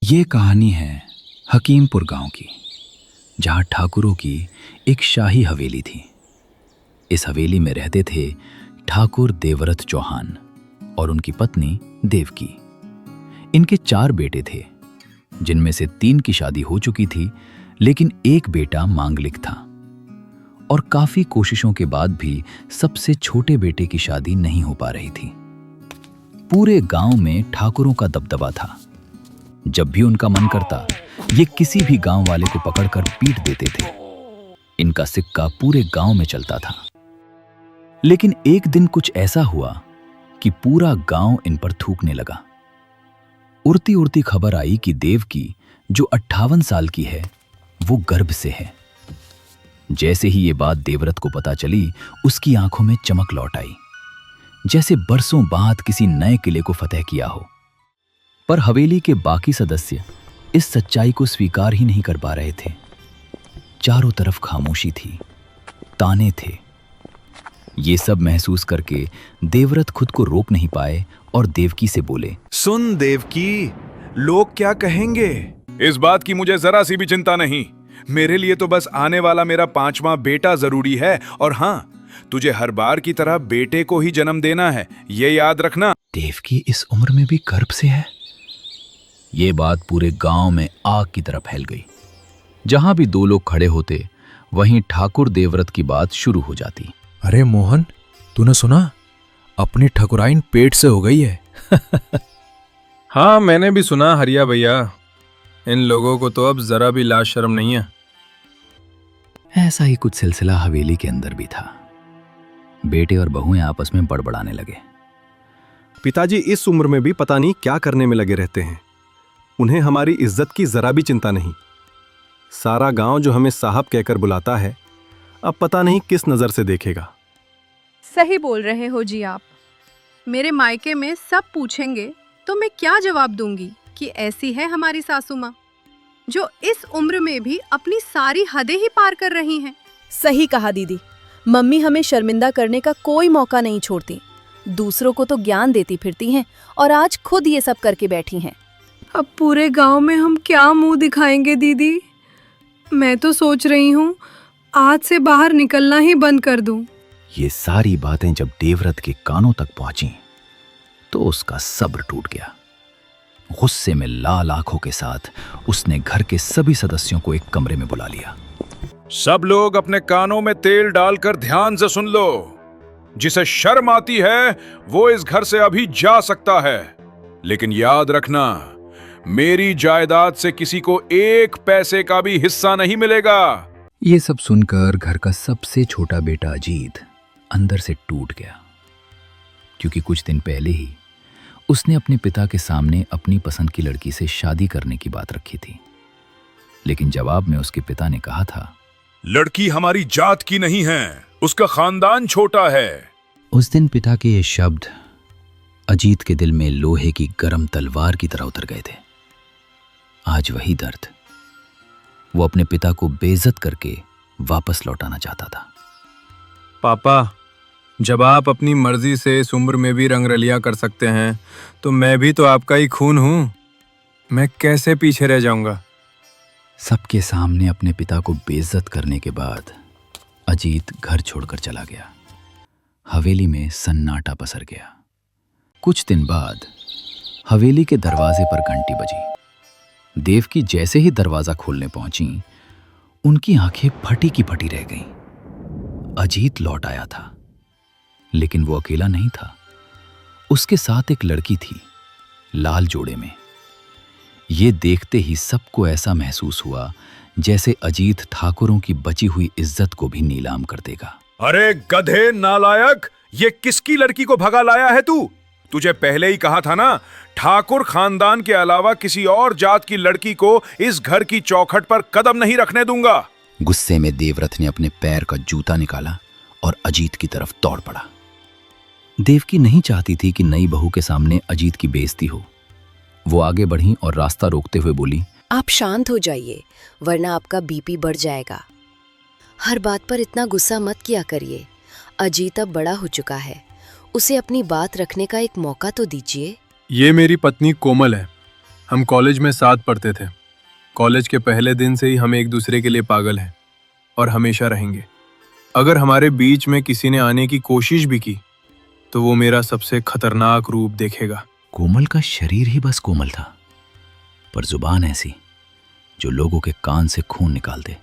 ये कहानी है हकीमपुर गांव की, जहां ठाकुरों की एक शाही हवेली थी। इस हवेली में रहते थे ठाकुर देवरथ चौहान और उनकी पत्नी देवकी। इनके 4 बेटे थे, जिनमें से 3 की शादी हो चुकी थी, लेकिन एक बेटा मांगलिक था और काफी कोशिशों के बाद भी सबसे छोटे बेटे की शादी नहीं हो पा रही थी। पूरे गांव में ठाकुरों का दबदबा था। जब भी उनका मन करता, ये किसी भी गांव वाले को पकड़कर पीट देते थे। इनका सिक्का पूरे गांव में चलता था। लेकिन एक दिन कुछ ऐसा हुआ कि पूरा गांव इन पर थूकने लगा। उड़ती उड़ती खबर आई कि देवकी, जो 58 साल की है, वो गर्भ से है। जैसे ही ये बात देवरथ को पता चली, उसकी आंखों में चमक लौट आई, जैसे बरसों बाद किसी नए किले को फतेह किया हो। पर हवेली के बाकी सदस्य इस सच्चाई को स्वीकार ही नहीं कर पा रहे थे। चारों तरफ खामोशी थी, ताने थे। ये सब महसूस करके देवरथ खुद को रोक नहीं पाए और देवकी से बोले, सुन देवकी, लोग क्या कहेंगे? इस बात की मुझे जरा सी भी चिंता नहीं। मेरे लिए तो बस आने वाला मेरा 5वां बेटा जरूरी है। और हाँ, तुझे हर बार की तरह बेटे को ही जन्म देना है, ये याद रखना। देवकी इस उम्र में भी गर्भ से है? ये बात पूरे गांव में आग की तरह फैल गई। जहां भी 2 लोग खड़े होते, वहीं ठाकुर देवरथ की बात शुरू हो जाती। अरे मोहन, तूने सुना? अपनी ठकुराइन पेट से हो गई है। हाँ, मैंने भी सुना हरिया भैया। इन लोगों को तो अब जरा भी लाज शर्म नहीं है। ऐसा ही कुछ सिलसिला हवेली के अंदर भी था। बेटे और बहुएं आपस में बड़बड़ाने लगे। पिताजी इस उम्र में भी पता नहीं क्या करने में लगे रहते हैं। उन्हें हमारी इज्जत की जरा भी चिंता नहीं। सारा गांव जो हमें साहब कहकर बुलाता है, अब पता नहीं किस नजर से देखेगा। सही बोल रहे हो जी आप। मेरे मायके में सब पूछेंगे तो मैं क्या जवाब दूंगी कि ऐसी है हमारी सासू माँ, जो इस उम्र में भी अपनी सारी हदें ही पार कर रही हैं। सही कहा दीदी। मम्मी हमें शर्मिंदा करने का कोई मौका नहीं छोड़ती। दूसरों को तो ज्ञान देती फिरती हैं और आज खुद ये सब करके बैठी हैं। अब पूरे गांव में हम क्या मुंह दिखाएंगे दीदी? मैं तो सोच रही हूँ आज से बाहर निकलना ही बंद कर दूं। ये सारी बातें जब देवरथ के कानों तक पहुंची, तो उसका सब्र टूट गया। गुस्से में लाल आंखों के साथ उसने घर के सभी सदस्यों को एक कमरे में बुला लिया। सब लोग अपने कानों में तेल डालकर ध्यान से सुन लो। जिसे शर्म आती है वो इस घर से अभी जा सकता है, लेकिन याद रखना, मेरी जायदाद से किसी को 1 पैसे का भी हिस्सा नहीं मिलेगा। ये सब सुनकर घर का सबसे छोटा बेटा अजीत अंदर से टूट गया, क्योंकि कुछ दिन पहले ही उसने अपने पिता के सामने अपनी पसंद की लड़की से शादी करने की बात रखी थी। लेकिन जवाब में उसके पिता ने कहा था, लड़की हमारी जात की नहीं है, उसका खानदान छोटा है। उस दिन पिता के ये शब्द अजीत के दिल में लोहे की गर्म तलवार की तरह उतर गए थे। आज वही दर्द वो अपने पिता को बेइज्जत करके वापस लौटाना चाहता था। पापा, जब आप अपनी मर्जी से इस उम्र में भी रंगरलिया कर सकते हैं, तो मैं भी तो आपका ही खून हूं। मैं कैसे पीछे रह जाऊंगा? सबके सामने अपने पिता को बेइज्जत करने के बाद अजीत घर छोड़कर चला गया। हवेली में सन्नाटा पसर गया। कुछ दिन बाद हवेली के दरवाजे पर घंटी बजी। देवकी जैसे ही दरवाजा खोलने पहुंची, उनकी आंखें फटी की फटी रह गईं। अजीत लौट आया था, लेकिन वो अकेला नहीं था। उसके साथ एक लड़की थी, लाल जोड़े में। ये देखते ही सबको ऐसा महसूस हुआ जैसे अजीत ठाकुरों की बची हुई इज्जत को भी नीलाम कर देगा। अरे गधे नालायक, ये किसकी लड़की को भगा लाया है तू? तुझे पहले ही कहा था ना, ठाकुर खानदान के अलावा किसी और जात की लड़की को इस घर की चौखट पर कदम नहीं रखने दूंगा। गुस्से में देवरथ ने अपने पैर का जूता निकाला और अजीत की तरफ दौड़ पड़ा। देवकी नहीं चाहती थी कि नई बहू के सामने अजीत की बेइज्जती हो। वो आगे बढ़ी और रास्ता रोकते हुए बोली, आप शांत हो जाइए, वरना आपका बीपी बढ़ जाएगा। हर बात पर इतना गुस्सा मत किया करिए। अजीत अब बड़ा हो चुका है, उसे अपनी बात रखने का एक मौका तो दीजिए। ये मेरी पत्नी कोमल है, हम कॉलेज में साथ पढ़ते थे। कॉलेज के पहले दिन से ही हम एक दूसरे के लिए पागल हैं और हमेशा रहेंगे। अगर हमारे बीच में किसी ने आने की कोशिश भी की तो वो मेरा सबसे खतरनाक रूप देखेगा। कोमल का शरीर ही बस कोमल था, पर जुबान ऐसी जो लोगों के कान से खून निकाल दे।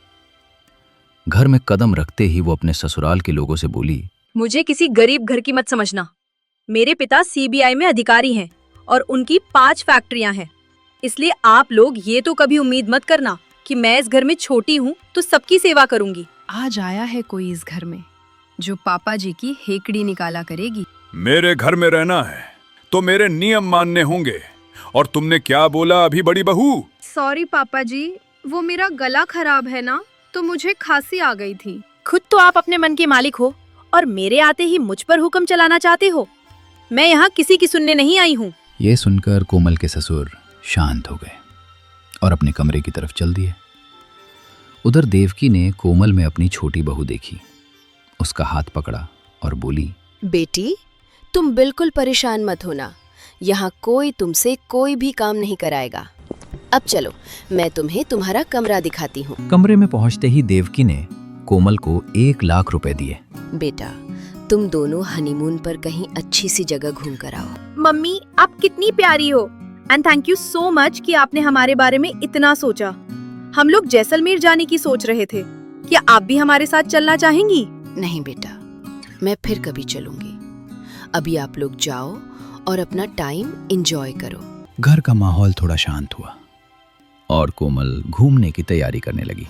घर में कदम रखते ही वो अपने ससुराल के लोगों से बोली, मुझे किसी गरीब घर की मत समझना। मेरे पिता सीबीआई में अधिकारी हैं और उनकी 5 फैक्ट्रियां हैं। इसलिए आप लोग ये तो कभी उम्मीद मत करना कि मैं इस घर में छोटी हूँ तो सबकी सेवा करूंगी। आज आया है कोई इस घर में जो पापा जी की हेकड़ी निकाला करेगी। मेरे घर में रहना है तो मेरे नियम मानने होंगे। और तुमने क्या बोला अभी बड़ी बहू? सॉरी पापा जी, वो मेरा गला खराब है ना, तो मुझे खांसी आ गई थी। खुद तो आप अपने मन के मालिक हो और मेरे आते ही मुझ पर हुक्म चलाना चाहते हो। मैं यहाँ किसी की सुनने नहीं आई हूँ। ये सुनकर कोमल के ससुर शांत हो गए और अपने कमरे की तरफ चल दिए। उधर देवकी ने कोमल में अपनी छोटी बहू देखी, उसका हाथ पकड़ा और बोली, बेटी, तुम बिल्कुल परेशान मत होना। यहाँ कोई तुमसे कोई भी काम नहीं कराएगा। अब चलो, मैं तुम्हें तुम्हारा कमरा दिखाती हूँ। कमरे में पहुंचते ही देवकी ने कोमल को 1 लाख रुपए दिए। बेटा, तुम दोनों हनीमून पर कहीं अच्छी सी जगह घूम कर आओ। मम्मी, आप कितनी प्यारी हो and thank you so much कि आपने हमारे बारे में इतना सोचा। हम लोग जैसलमेर जाने की सोच रहे थे। क्या आप भी हमारे साथ चलना चाहेंगी? नहीं बेटा, मैं फिर कभी चलूंगी। अभी आप लोग जाओ और अपना टाइम एंजॉय करो। घर का माहौल थोड़ा शांत हुआ और कोमल घूमने की तैयारी करने लगी।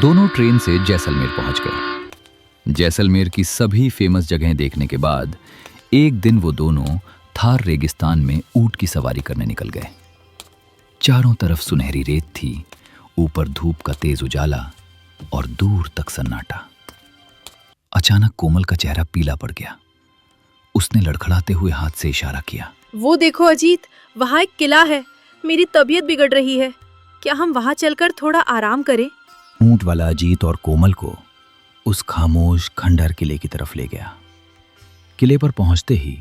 दोनों ट्रेन से जैसलमेर पहुंच गए। जैसलमेर की सभी फेमस जगहें देखने के बाद एक दिन वो दोनों थार रेगिस्तान में ऊंट की सवारी करने निकल गए। चारों तरफ सुनहरी रेत थी, ऊपर धूप का तेज उजाला और दूर तक सन्नाटा। अचानक कोमल का चेहरा पीला पड़ गया। उसने लड़खड़ाते हुए हाथ से इशारा किया। वो देखो अजीत, वहाँ एक किला है। मेरी तबीयत बिगड़ रही है। क्या हम वहाँ चलकर थोड़ा आराम करें? ऊंट वाला अजीत और कोमल को उस खामोश खंडहर किले की तरफ ले गया। किले पर पहुंचते ही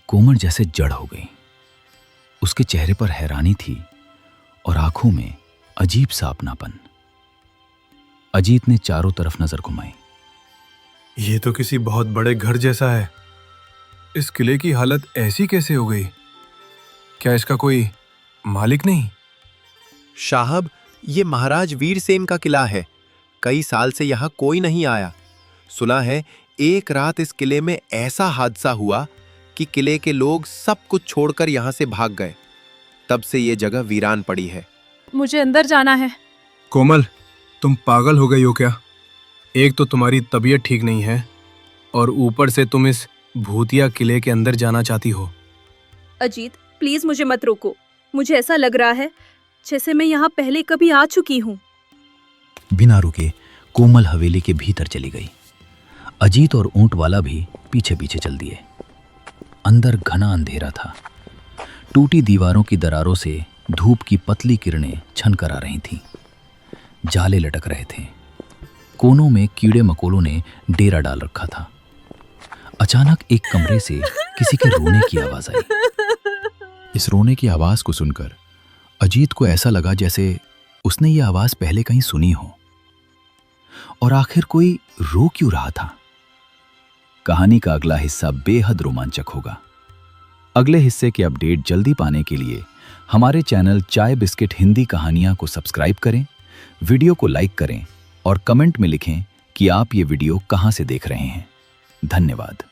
कोमल जैसे जड़ हो गई। उसके चेहरे पर हैरानी थी और आंखों में अजीब सा अपनापन। अजीत ने चारों तरफ नजर घुमाई। ये तो किसी बहुत बड़े घर जैसा है। इस किले की हालत ऐसी कैसे हो गई? क्या इसका कोई मालिक नहीं? साहब, ये महाराज वीरसेन का किला है। कई साल से यहाँ कोई नहीं आया। सुना है एक रात इस किले में ऐसा हादसा हुआ कि किले के लोग सब कुछ छोड़कर यहाँ से भाग गए। तब से ये जगह वीरान पड़ी है। मुझे अंदर जाना है। कोमल, तुम पागल हो गई हो क्या? एक तो तुम्हारी तबीयत ठीक नहीं है और ऊपर से तुम इस भूतिया किले के अंदर जाना चाहती हो। अजीत, प्लीज मुझे मत रोको। मुझे ऐसा लग रहा है जैसे मैं यहाँ पहले कभी आ चुकी हूँ। बिना रुके कोमल हवेली के भीतर चली गई। अजीत और ऊंट वाला भी पीछे पीछे चल दिए। अंदर घना अंधेरा था। टूटी दीवारों की दरारों से धूप की पतली किरणें छनकर आ रही थीं। जाले लटक रहे थे। कोनों में कीड़े मकोड़ों ने डेरा डाल रखा था। अचानक एक कमरे से किसी के रोने की आवाज आई। इस रोने की आवाज को सुनकर अजीत को ऐसा लगा जैसे उसने ये आवाज पहले कहीं सुनी हो। और आखिर कोई रो क्यों रहा था? कहानी का अगला हिस्सा बेहद रोमांचक होगा। अगले हिस्से के अपडेट जल्दी पाने के लिए हमारे चैनल चाय बिस्किट हिंदी कहानियां को सब्सक्राइब करें, वीडियो को लाइक करें और कमेंट में लिखें कि आप ये वीडियो कहां से देख रहे हैं। धन्यवाद।